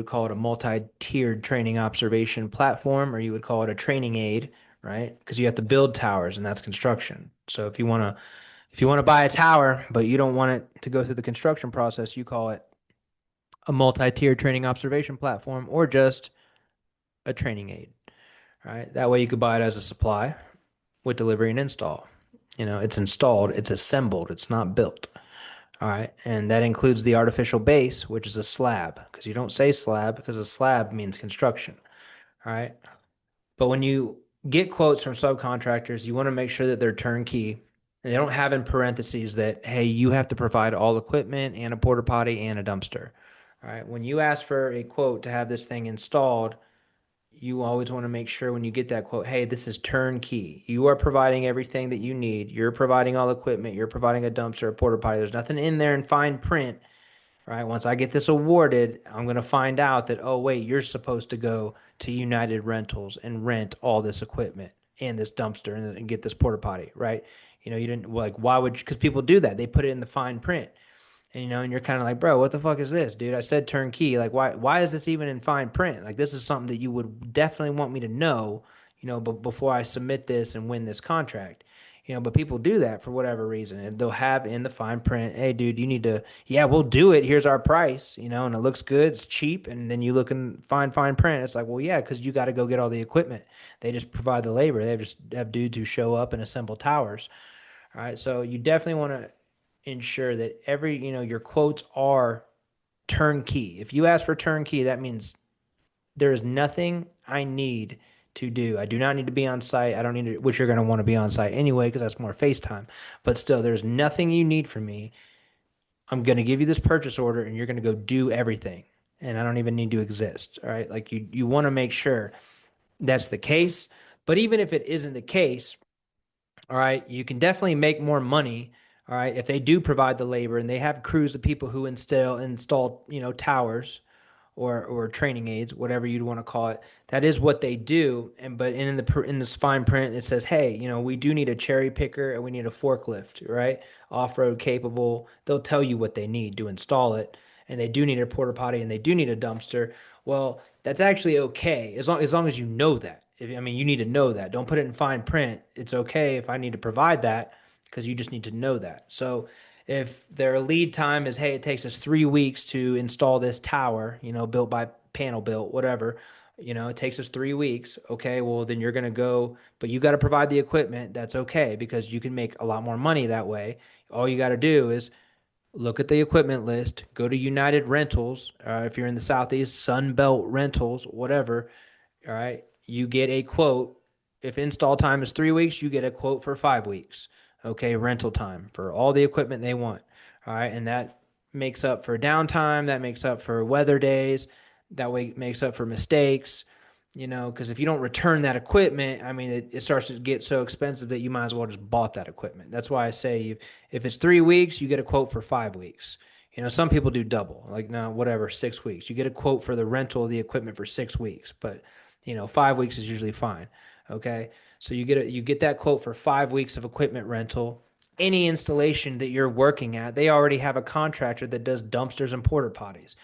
would call it a multi-tiered training observation platform, or you would call it a training aid, right? Because you have to build towers, and that's construction. So if you want to buy a tower, but you don't want it to go through the construction process, you call it a multi-tiered training observation platform or just a training aid, right? That way you could buy it as a supply with delivery and install. It's installed, it's assembled, it's not built. All right. And that includes the artificial base, which is a slab, because you don't say slab because a slab means construction. All right. But when you get quotes from subcontractors, you want to make sure that they're turnkey. And they don't have in parentheses that, hey, you have to provide all equipment and a porta potty and a dumpster. All right. When you ask for a quote to have this thing installed, you always want to make sure when you get that quote, hey, this is turnkey. You are providing everything that you need. You're providing all equipment. You're providing a dumpster, a porta potty. There's nothing in there in fine print, right? Once I get this awarded, I'm going to find out that, oh, wait, you're supposed to go to United Rentals and rent all this equipment and this dumpster and get this porta potty, right? You didn't like, why would you? Because people do that. They put it in the fine print. And you're kind of like, bro, what the fuck is this, dude? I said turnkey. Like, why is this even in fine print? Like, this is something that you would definitely want me to know, but before I submit this and win this contract. But people do that for whatever reason. And they'll have in the fine print, hey, dude, you need to, yeah, we'll do it. Here's our price, and it looks good, it's cheap. And then you look in fine print. It's like, well, yeah, because you got to go get all the equipment. They just provide the labor. They just have dudes who show up and assemble towers. All right. So you definitely want to ensure that your quotes are turnkey. If you ask for turnkey, that means there is nothing I need to do. I do not need to be on site. I don't need to, which you're going to want to be on site anyway, because that's more FaceTime. But still, there's nothing you need from me. I'm going to give you this purchase order and you're going to go do everything. And I don't even need to exist. All right. Like you want to make sure that's the case. But even if it isn't the case, all right, you can definitely make more money. All right, if they do provide the labor and they have crews of people who install towers or training aids, whatever you'd want to call it. That is what they do. And but in this fine print, it says, hey, we do need a cherry picker and we need a forklift, right? Off-road capable. They'll tell you what they need to install it, and they do need a porta potty and they do need a dumpster. Well, that's actually okay as long as you know that. You need to know that. Don't put it in fine print. It's okay if I need to provide that because you just need to know that. So if their lead time is, hey, it takes us 3 weeks to install this tower, built by panel built, whatever, it takes us 3 weeks. Okay, well, then you're going to go, but you got to provide the equipment. That's okay because you can make a lot more money that way. All you got to do is look at the equipment list, go to United Rentals, if you're in the Southeast, Sunbelt Rentals, whatever. All right, you get a quote. If install time is 3 weeks, you get a quote for 5 weeks. Okay, rental time for all the equipment they want. All right, and that makes up for downtime, that makes up for weather days, that way it makes up for mistakes, because if you don't return that equipment, it starts to get so expensive that you might as well just bought that equipment. That's why I say if it's 3 weeks, you get a quote for 5 weeks. Some people do double, like no, whatever, 6 weeks. You get a quote for the rental of the equipment for 6 weeks, but 5 weeks is usually fine. Okay, so you get that quote for 5 weeks of equipment rental. Any installation that you're working at, they already have a contractor that does dumpsters and porta potties.